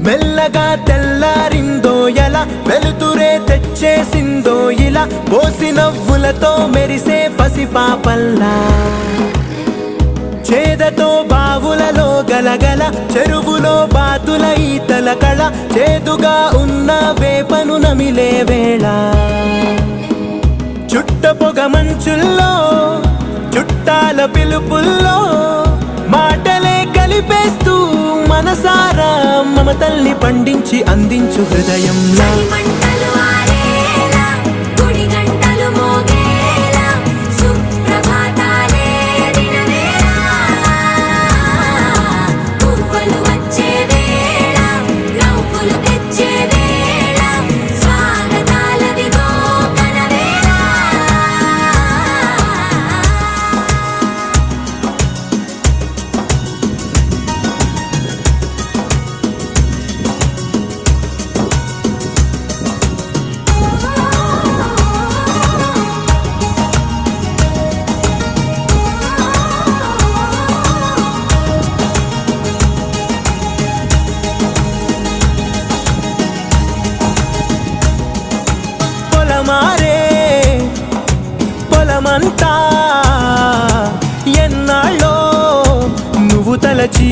మెల్లగా తెల్లారిందో ఎలా, వెలుతురే తెచ్చేసిందో ఇలా, పోసి నవ్వులతో మెరిసే పసిపాపల్లా. చేదతో బావులలో గలగల, చెరువులో బాతుల ఈతల కళ, చేదుగా ఉన్న వేపను నమిలే వేళ. చుట్ట పొగ మంచుల్లో, చుట్టాల పిలుపుల్లో, మాటలే కలిపేస్తూ మనసారా మమతల్ని పండించి అందించు హృదయంలో. మారే పొలమంతా ఎన్నాళ్ళో నువ్వు తలచి